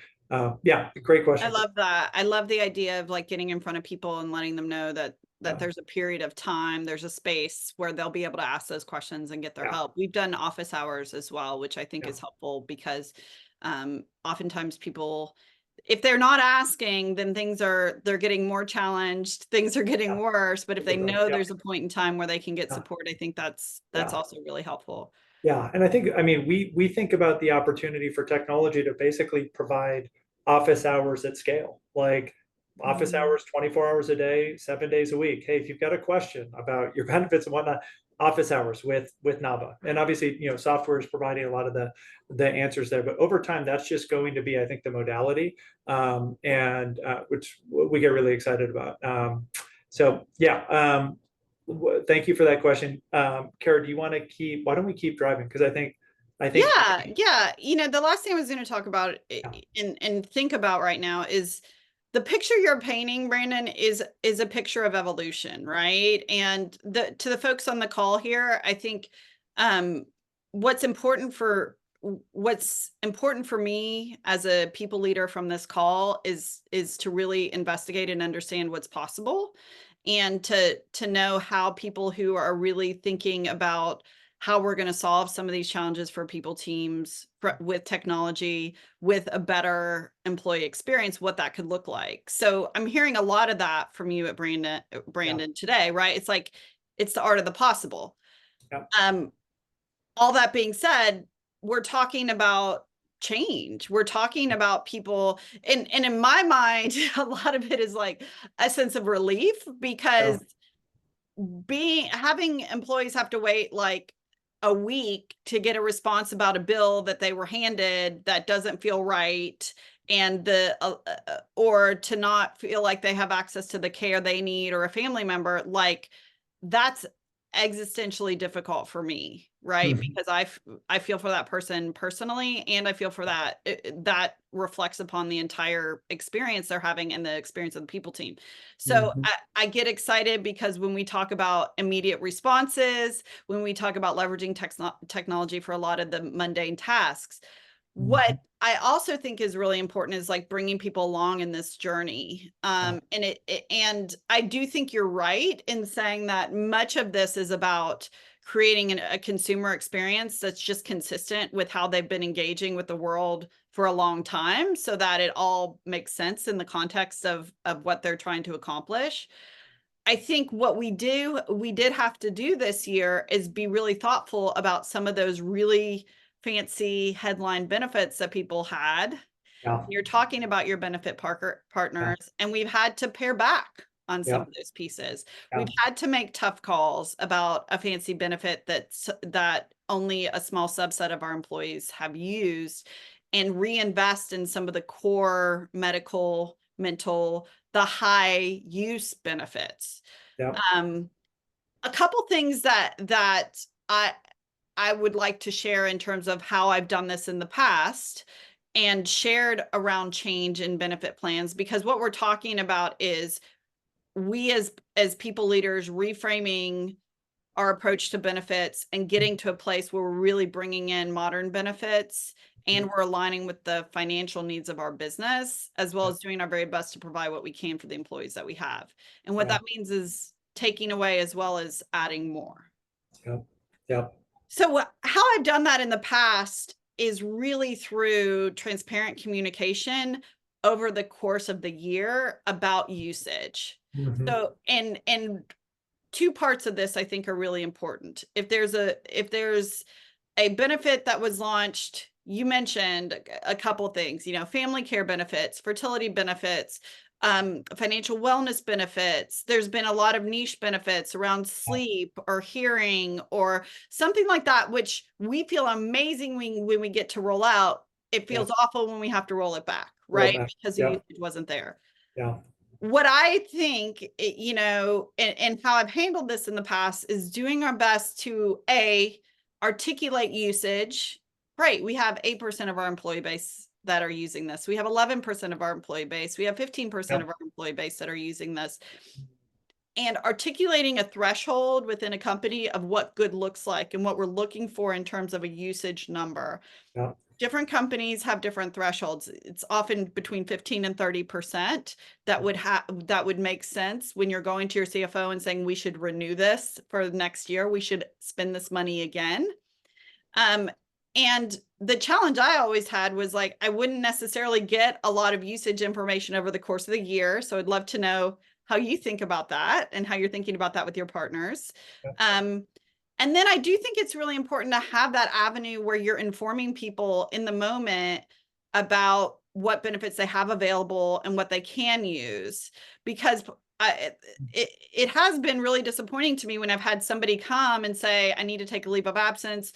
Yeah, great question. I love that. I love the idea of like getting in front of people and letting them know that Yeah. there's a period of time, there's a space where they'll be able to ask those questions and get their Yeah. help. We've done office hours as well, which I think Yeah. is helpful because oftentimes people, if they're not asking, then they're getting more challenged, things are getting Yeah. worse. But if they know Yeah. there's a point in time where they can get Yeah. support, I think that's Yeah. also really helpful. Yeah, and I think, I mean, we think about the opportunity for technology to basically provide office hours at scale, like office hours, 24 hours a day, 7 days a week. Hey, if you've got a question about your benefits and whatnot, office hours with Nava. And obviously, software is providing a lot of the answers there. But over time, that's just going to be, I think, the modality, and which we get really excited about. So yeah. Thank you for that question. Kara, do you want to why don't we keep driving? Because I think, Yeah. The last thing I was going to talk about and think about right now is the picture you're painting, Brandon, is a picture of evolution, right? And to the folks on the call here, I think what's important for me as a people leader from this call is to really investigate and understand what's possible, and to know how people who are really thinking about how we're going to solve some of these challenges for people teams with technology, with a better employee experience, what that could look like. So I'm hearing a lot of that from you at Brandon today, right? It's like, it's the art of the possible. yeah. All that being said, we're talking about change. We're talking about people, and in my mind, a lot of it is like a sense of relief, because having employees have to wait like a week to get a response about a bill that they were handed that doesn't feel right, and or to not feel like they have access to the care they need, or a family member, like that's existentially difficult for me, right? Mhm. Because I feel for that person personally, and I feel for that reflects upon the entire experience they're having and the experience of the people team. So Mhm. I get excited because when we talk about immediate responses, when we talk about leveraging technology for a lot of the mundane tasks, what I also think is really important is like bringing people along in this journey. And I do think you're right in saying that much of this is about creating a consumer experience that's just consistent with how they've been engaging with the world for a long time, so that it all makes sense in the context of what they're trying to accomplish. I think what we did have to do this year is be really thoughtful about some of those really fancy headline benefits that people had. Yeah. You're talking about your benefit Yeah. partners, and we've had to pare back on some Yeah. of those pieces. Yeah. We've had to make tough calls about a fancy benefit that only a small subset of our employees have used, and reinvest in some of the core medical, mental, the high use benefits. Yeah. Um, a couple things that I would like to share in terms of how I've done this in the past and shared around change in benefit plans, because what we're talking about is we as people leaders reframing our approach to benefits and getting to a place where we're really bringing in modern benefits, and we're aligning with the financial needs of our business, as well Yeah. as doing our very best to provide what we can for the employees that we have. And what Yeah. that means is taking away as well as adding more. Yeah. Yeah. So how I've done that in the past is really through transparent communication over the course of the year about usage. Mhm. So, and two parts of this I think are really important. If there's a benefit that was launched, you mentioned a couple things, family care benefits, fertility benefits, financial wellness benefits. There's been a lot of niche benefits around sleep or hearing or something like that, which we feel amazing when we get to roll out. It Yeah. feels awful when we have to roll it back, Roll right? back. Because the Yeah. usage wasn't there. Yeah. What I think, and how I've handled this in the past is doing our best to articulate usage. Right, we have 8% of our employee base that are using this. We have 11% of our employee base. We have 15% Yeah. of our employee base that are using this. And articulating a threshold within a company of what good looks like and what we're looking for in terms of a usage number. Yeah. Different companies have different thresholds. It's often between 15 and 30% that would make sense when you're going to your CFO and saying, we should renew this for the next year. We should spend this money again. And the challenge I always had was like, I wouldn't necessarily get a lot of usage information over the course of the year. So I'd love to know how you think about that and how you're thinking about that with your partners. Yeah. And then I do think it's really important to have that avenue where you're informing people in the moment about what benefits they have available and what they can use, because it has been really disappointing to me when I've had somebody come and say, I need to take a leave of absence.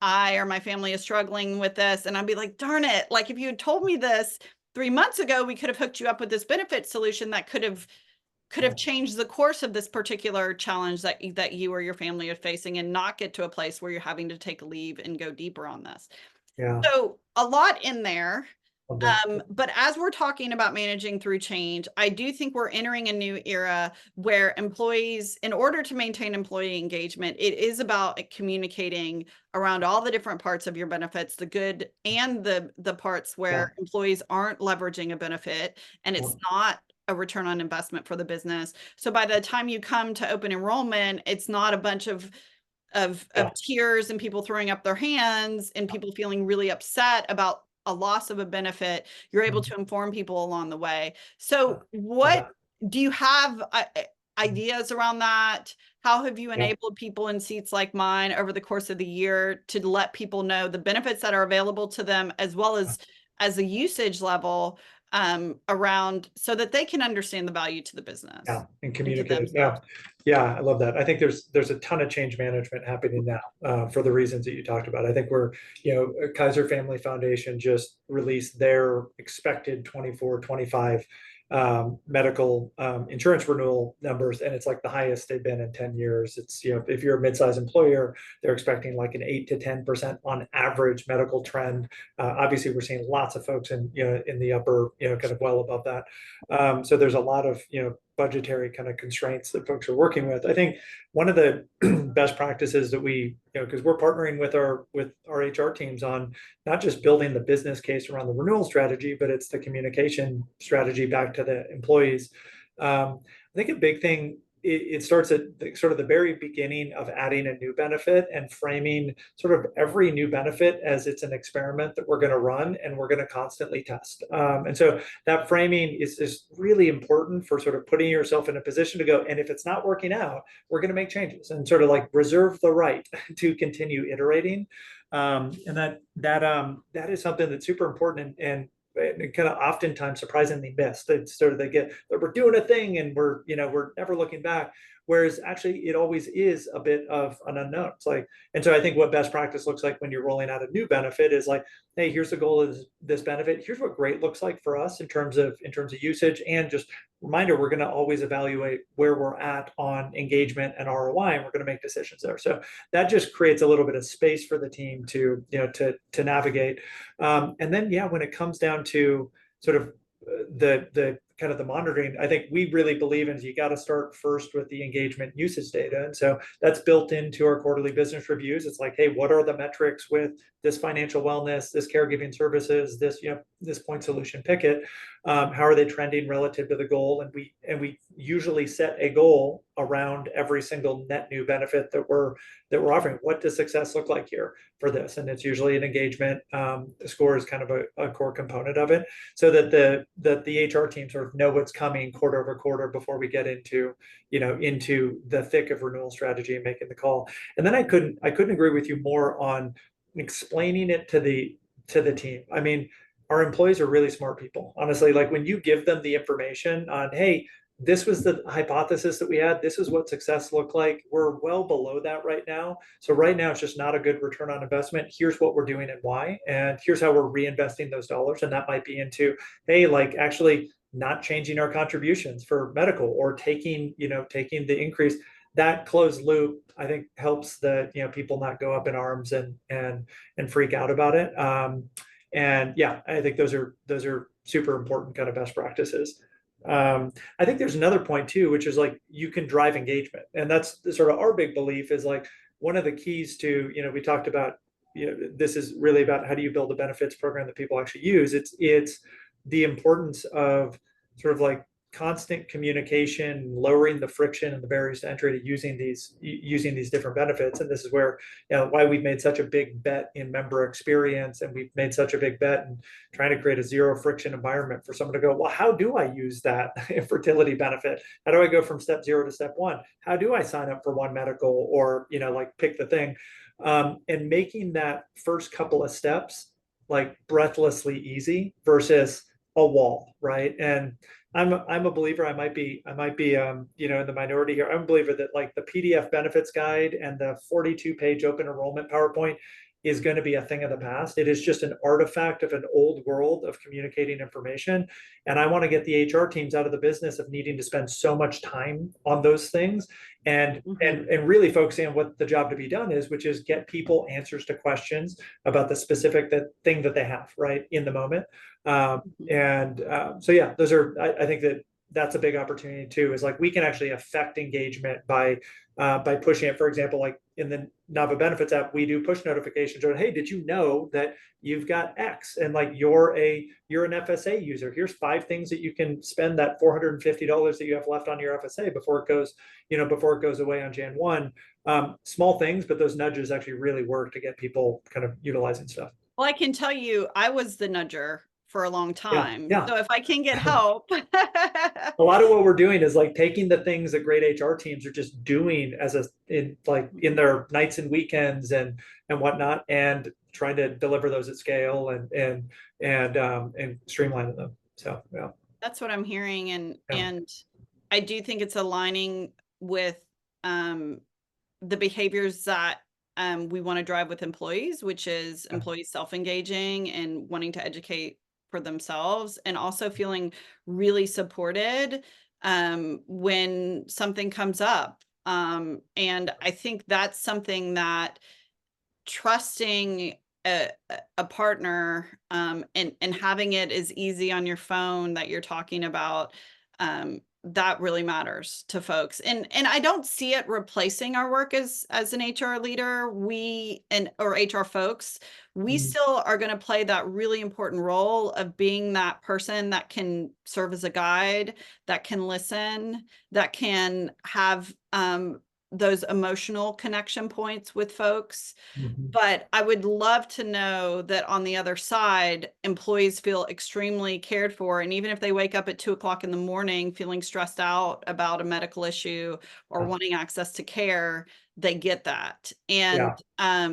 I or my family is struggling with this. And I'd be like, darn it. Like, if you had told me this 3 months ago, we could have hooked you up with this benefit solution that could have changed the course of this particular challenge that you or your family are facing, and not get to a place where you're having to take a leave and go deeper on this. Yeah. So a lot in there. Okay. But as we're talking about managing through change, I do think we're entering a new era where employees, in order to maintain employee engagement, it is about communicating around all the different parts of your benefits, the good and the parts where Yeah. employees aren't leveraging a benefit and Yeah. it's not a return on investment for the business. So by the time you come to open enrollment, it's not a bunch of Yeah. tears and people throwing up their hands and people feeling really upset about a loss of a benefit. You're able Mhm. to inform people along the way. Yeah. So Love what that. do you have Mhm. ideas around that? How have you Yeah. enabled people in seats like mine over the course of the year to let people know the benefits that are available to them, as well Yeah. as the usage level around, so that they can understand the value to the business Yeah, and and to communicate it. themselves? Yeah, yeah, I love that. I think there's a ton of change management happening now for the reasons that you talked about. I think Kaiser Family Foundation just released their expected 24-25 medical insurance renewal numbers, and it's like the highest they've been in 10 years. It's, if you're a mid-sized employer, they're expecting like an 8 to 10% on average medical trend. Obviously, we're seeing lots of folks in the upper, kind of well above that. So there's a lot of, budgetary kind of constraints that folks are working with. I think one of the best practices that we, because we're partnering with our HR teams on not just building the business case around the renewal strategy, but it's the communication strategy back to the employees. I think a big thing it starts at sort of the very beginning of adding a new benefit and framing sort of every new benefit as it's an experiment that we're going to run and we're going to constantly test. And so that framing is really important for sort of putting yourself in a position to go, and if it's not working out, we're going to make changes and sort of like reserve the right to continue iterating. And that is something that's super important and kind of oftentimes surprisingly missed. It's sort of they get that we're doing a thing and we're never looking back. Whereas actually it always is a bit of an unknown. It's like, and so I think what best practice looks like when you're rolling out a new benefit is like, hey, here's the goal of this benefit. Here's what great looks like for us in terms of usage, and just reminder, we're going to always evaluate where we're at on engagement and ROI, and we're going to make decisions there. So that just creates a little bit of space for the team to navigate. And then yeah, when it comes down to sort of the kind of the monitoring, I think we really believe in you got to start first with the engagement usage data. And so that's built into our quarterly business reviews. It's like, hey, what are the metrics with this financial wellness, this caregiving services, this point solution picket? How are they trending relative to the goal? And we usually set a goal around every single net new benefit that we're offering. What does success look like here for this? And it's usually an engagement score is kind of a core component of it, so that the HR team sort of know what's coming quarter over quarter before we get into the thick of renewal strategy and making the call. And then I couldn't agree with you more on explaining it to the team. I mean, our employees are really smart people, honestly. Like when you give them the information on, hey, this was the hypothesis that we had, this is what success looked like, we're well below that right now, so right now it's just not a good return on investment, here's what we're doing and why, and here's how we're reinvesting those dollars. And that might be into, hey, like actually not changing our contributions for medical, or taking the increase. That closed loop, I think, helps the people not go up in arms and freak out about it. And yeah, I think those are super important kind of best practices. I think there's another point too, which is like you can drive engagement, and that's sort of our big belief is like one of the keys to we talked about this is really about how do you build a benefits program that people actually use. It's the importance of sort of like constant communication, lowering the friction and the barriers to entry to using these different benefits. And this is where why we've made such a big bet in member experience, and we've made such a big bet in trying to create a zero friction environment for someone to go, well, how do I use that fertility benefit? How do I go from step 0 to step 1? How do I sign up for one medical, or like pick the thing? And making that first couple of steps like breathlessly easy versus a wall, right? And I'm a believer. I might be in the minority here. I'm a believer that like the PDF benefits guide and the 42-page open enrollment PowerPoint is going to be a thing of the past. It is just an artifact of an old world of communicating information. And I want to get the HR teams out of the business of needing to spend so much time on those things, and really focusing on what the job to be done is, which is get people answers to questions about the specific thing that they have right in the moment. So yeah, those are, I think that's a big opportunity too, is like we can actually affect engagement by pushing it. For example, like in the Nava Benefits app, we do push notifications on, hey, did you know that you've got X, and like you're an FSA user, here's 5 things that you can spend that $450 that you have left on your FSA before it goes away on Jan 1. Small things, but those nudges actually really work to get people kind of utilizing stuff. Well, I can tell you, I was the nudger for a long time. Yeah. So if I can get help. A lot of what we're doing is like taking the things that great HR teams are just doing in their nights and weekends and whatnot, and trying to deliver those at scale and streamlining them. So yeah. That's what I'm hearing. And Yeah. and I do think it's aligning with the behaviors that we want to drive with employees, which is employees self-engaging and wanting to educate for themselves, and also feeling really supported when something comes up. And I think that's something that trusting a partner and having it as easy on your phone that you're talking about that really matters to folks. And I don't see it replacing our work as an HR leader, or HR folks. We Mm, still are going to play that really important role of being that person that can serve as a guide, that can listen, that can have those emotional connection points with folks. mhm. But I would love to know that on the other side, employees feel extremely cared for. And even if they wake up at 2 o'clock in the morning feeling stressed out about a medical issue or Yeah, wanting access to care, they get that. And yeah,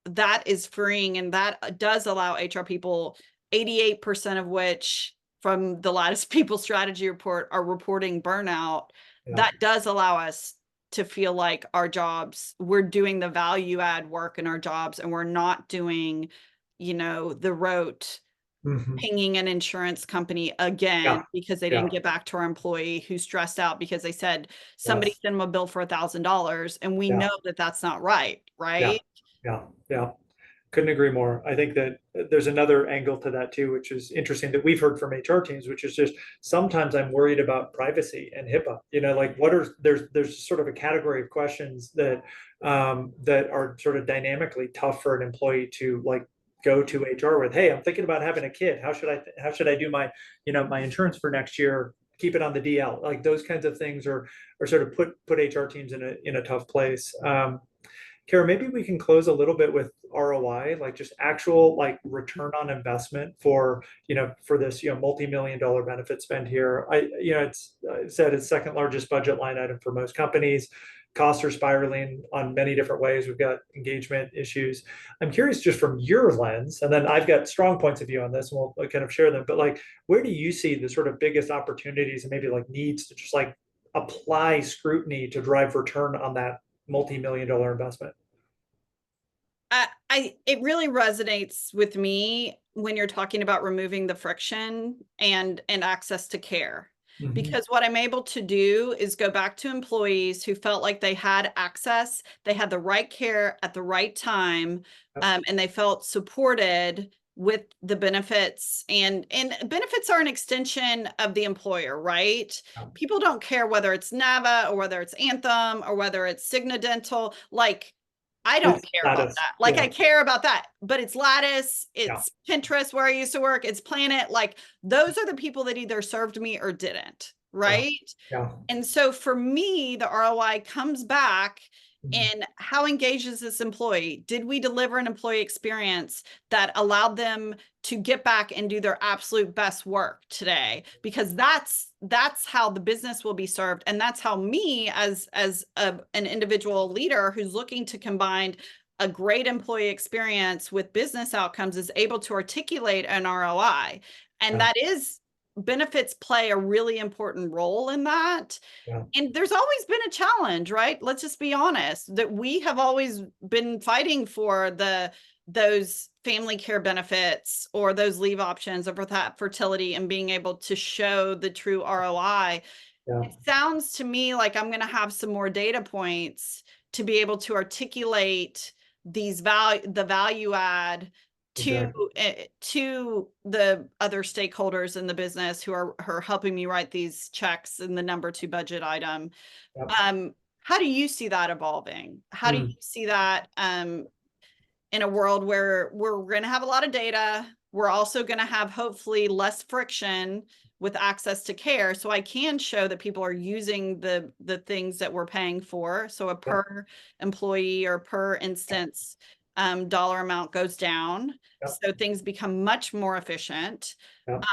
that is freeing. And that does allow HR people, 88% of which from the Lattice People Strategy Report are reporting burnout. yeah. That does allow us to feel like our jobs, we're doing the value add work in our jobs, and we're not doing, the rote Mhm. pinging an insurance company again Yeah, because they didn't yeah, get back to our employee who's stressed out because they said somebody yes, sent them a bill for $1,000, and we yeah, know that that's not right, yeah, right? yeah, yeah. Couldn't agree more. I think that there's another angle to that too, which is interesting that we've heard from HR teams, which is just sometimes I'm worried about privacy and HIPAA. Like what are there's sort of a category of questions that that are sort of dynamically tough for an employee to like go to HR with. Hey, I'm thinking about having a kid. How should I do my my insurance for next year? Keep it on the DL. Like those kinds of things are sort of put HR teams in a tough place. Kara, maybe we can close a little bit with ROI, like just actual like return on investment for, for this, multi-million dollar benefit spend here. It's said it's second largest budget line item for most companies. Costs are spiraling on many different ways. We've got engagement issues. I'm curious just from your lens, and then I've got strong points of view on this and we'll kind of share them, but like, where do you see the sort of biggest opportunities and maybe like needs to just like apply scrutiny to drive return on that multi-million dollar investment? It really resonates with me when you're talking about removing the friction and access to care. Mhm. Because what I'm able to do is go back to employees who felt like they had access, they had the right care at the right time, Yep, and they felt supported with the benefits. And benefits are an extension of the employer, right? yep. People don't care whether it's Nava or whether it's Anthem or whether it's Cigna Dental. Like, I don't It's care about status. that. Like, Yeah, I care about that, but it's Lattice, yeah, it's Pinterest where I used to work, it's Planet. Like, those are the people that either served me or didn't, yeah, right? yeah. And so for me, the ROI comes back Mhm. in how engaged is this employee? Did we deliver an employee experience that allowed them to get back and do their absolute best work today? Because that's how the business will be served, and that's how me an individual leader who's looking to combine a great employee experience with business outcomes is able to articulate an ROI. And Yeah, that is, benefits play a really important role in that. yeah, And there's always been a challenge, right? Let's just be honest, that we have always been fighting for those family care benefits or those leave options or for that fertility and being able to show the true ROI. yeah, It sounds to me like I'm going to have some more data points to be able to articulate the value add to exactly. to the other stakeholders in the business who are helping me write these checks in the number two budget item. Yep. How do you see that evolving? How do you Mm, see that in a world where we're going to have a lot of data? We're also going to have hopefully less friction with access to care, so I can show that people are using the things that we're paying for. So a yep, per employee or per instance dollar amount goes down, yep, so things become much more efficient. yep.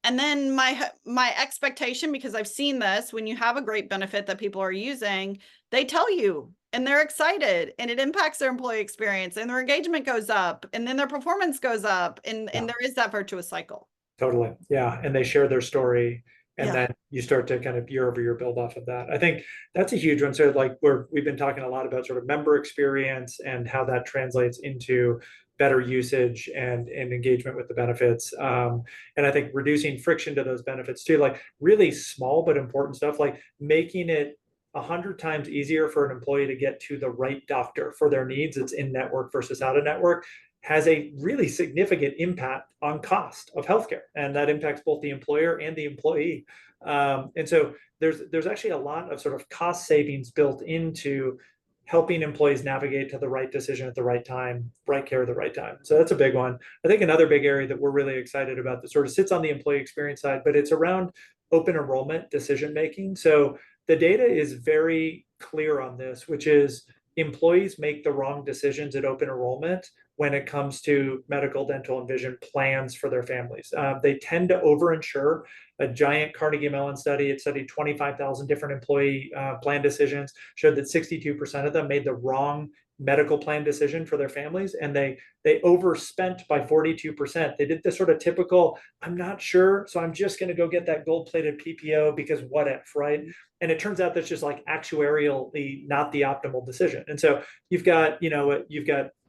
And then my expectation, because I've seen this, when you have a great benefit that people are using, they tell you and they're excited and it impacts their employee experience and their engagement goes up and then their performance goes up and Yeah, there is that virtuous cycle. totally. Yeah. And they share their story. And Yeah. then you start to kind of year over year build off of that. I think that's a huge one. So like we've been talking a lot about sort of member experience and how that translates into better usage and engagement with the benefits. And I think reducing friction to those benefits too, like really small but important stuff, like making it 100 times easier for an employee to get to the right doctor for their needs. It's in network versus out of network. has a really significant impact on cost of healthcare, and that impacts both the employer and the employee. And so there's actually a lot of sort of cost savings built into helping employees navigate to the right decision at the right time, right care at the right time. So that's a big one. I think another big area that we're really excited about that sort of sits on the employee experience side, but it's around open enrollment decision making. So the data is very clear on this, which is employees make the wrong decisions at open enrollment when it comes to medical, dental, and vision plans for their families. They tend to overinsure. A giant Carnegie Mellon study, it studied 25,000 different employee plan decisions, showed that 62% of them made the wrong medical plan decision for their families, and they overspent by 42%. They did this sort of typical, I'm not sure, so I'm just going to go get that gold-plated PPO because what if, right? And it turns out that's just like actuarially not the optimal decision. And so you've got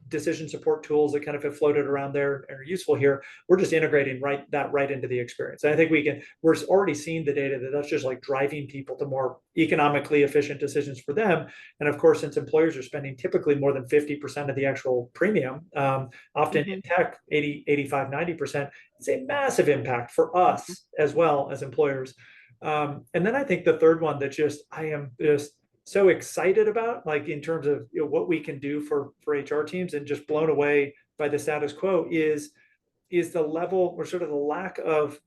decision support tools that kind of have floated around there and are useful here. We're just integrating right into the experience. And I think we're already seeing the data that that's just like driving people to more economically efficient decisions for them. And of course, since employers are spending typically more than 50% of the actual premium, often in tech, 80, 85, 90%, it's a massive impact for us as well as employers. And then I think the third one that I am just so excited about, like in terms of what we can do for HR teams, and just blown away by the status quo is the level or sort of the lack of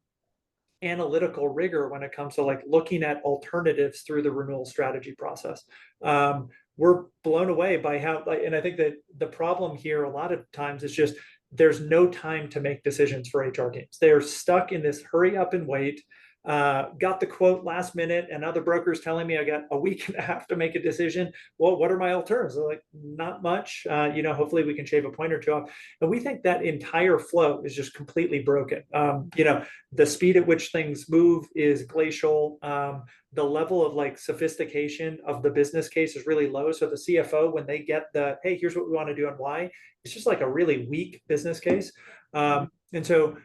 analytical rigor when it comes to like looking at alternatives through the renewal strategy process. We're blown away by how, and I think that the problem here a lot of times is just there's no time to make decisions for HR teams. They're stuck in this hurry up and wait. Got the quote last minute, and other brokers telling me I got a week and a half to make a decision. Well, what are my alternatives? They're like, not much. Hopefully we can shave a point or two off. And we think that entire flow is just completely broken. The speed at which things move is glacial. The level of like sophistication of the business case is really low. So the CFO, when they get hey, here's what we want to do and why, it's just like a really weak business case. And so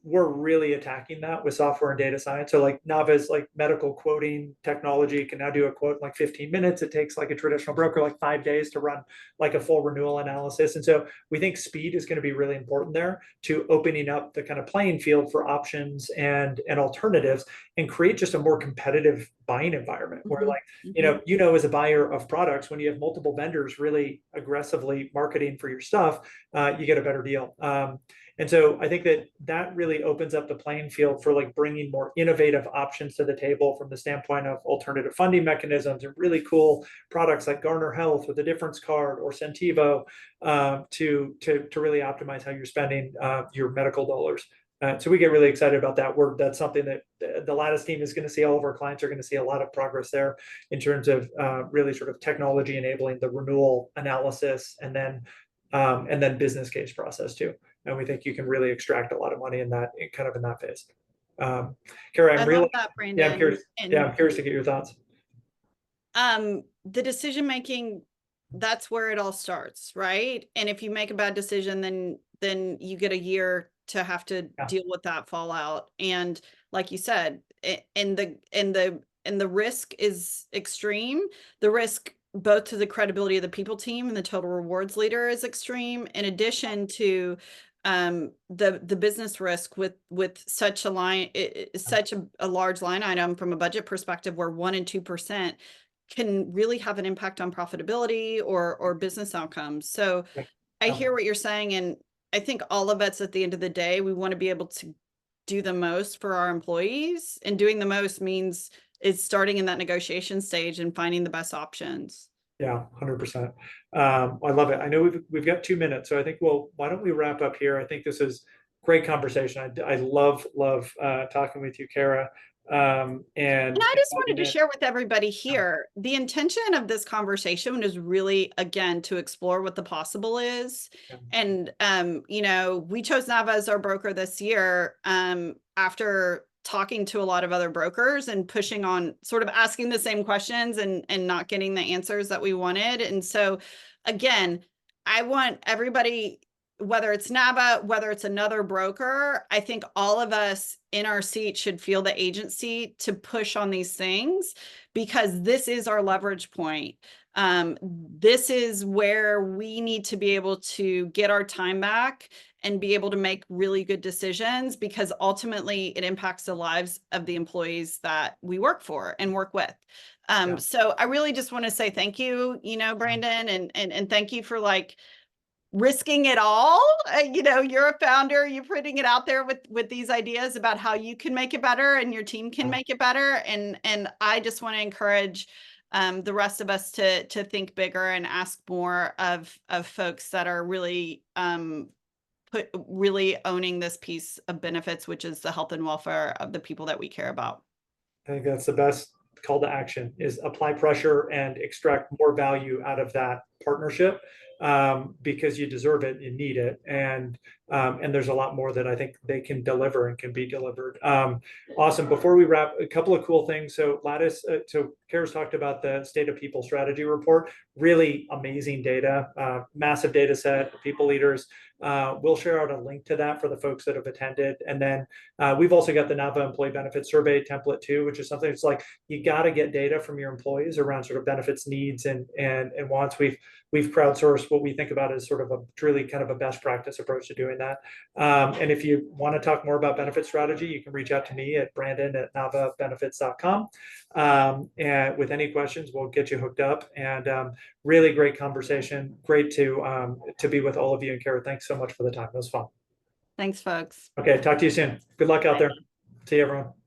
we're really attacking that with software and data science. So like Nava's like medical quoting technology can now do a quote in like 15 minutes. It takes like a traditional broker like 5 days to run like a full renewal analysis. And so we think speed is going to be really important there to opening up the kind of playing field for options and alternatives, and create just a more competitive buying environment where like, as a buyer of products, when you have multiple vendors really aggressively marketing for your stuff, you get a better deal. And so I think that really opens up the playing field for like bringing more innovative options to the table from the standpoint of alternative funding mechanisms and really cool products like Garner Health with a difference card or Centivo to really optimize how you're spending your medical dollars. So we get really excited about that. That's something that the Lattice team is going to see. All of our clients are going to see a lot of progress there in terms of really sort of technology enabling the renewal analysis and then business case process too. And we think you can really extract a lot of money in that phase. Cara, I love that, Brandon. Yeah, I'm curious. I'm curious to get your thoughts. The decision making, that's where it all starts, right? And if you make a bad decision, then you get a year to have to deal with that fallout. And like you said, and the risk is extreme. The risk both to the credibility of the people team and the total rewards leader is extreme, in addition to the business risk with such a large line item from a budget perspective, where 1% and 2% can really have an impact on profitability or business outcomes. So I hear what you're saying, and I think all of us at the end of the day, we want to be able to do the most for our employees, and doing the most means is starting in that negotiation stage and finding the best options. Yeah, 100%. I love it. I know we've got 2 minutes, so I think, well, why don't we wrap up here? I think this is great conversation. I love talking with you, Cara. And I just wanted to share with everybody here, the intention of this conversation is really, again, to explore what the possible is. And, we chose Nava as our broker this year after talking to a lot of other brokers and pushing on, sort of asking the same questions and not getting the answers that we wanted. And so again, I want everybody whether it's Nava, whether it's another broker, I think all of us in our seat should feel the agency to push on these things, because this is our leverage point. This is where we need to be able to get our time back and be able to make really good decisions, because ultimately it impacts the lives of the employees that we work for and work with. So I really just want to say thank you, Brandon, and thank you for like risking it all. You're a founder, you're putting it out there with these ideas about how you can make it better and your team can make it better. And I just want to encourage the rest of us to think bigger and ask more of folks that are really really owning this piece of benefits, which is the health and welfare of the people that we care about. I think that's the best call to action, is apply pressure and extract more value out of that partnership, because you deserve it, you need it, and there's a lot more that I think they can deliver and can be delivered. Awesome. Before we wrap, a couple of cool things. So Lattice, so Cara's talked about the State of People Strategy Report. Really amazing data, massive data set, people leaders. We'll share out a link to that for the folks that have attended. And then we've also got the Nava Employee Benefit Survey template too, which is something that's like, you got to get data from your employees around sort of benefits needs and wants. We've crowdsourced what we think about as sort of a truly kind of a best practice approach to doing that. And if you want to talk more about benefit strategy, you can reach out to me at brandon@navabenefits.com. And with any questions, we'll get you hooked up. And really great conversation. Great to be with all of you. And Cara, thanks so much for the time. It was fun. Thanks, folks. Okay, talk to you soon. Good luck out there. See you, everyone.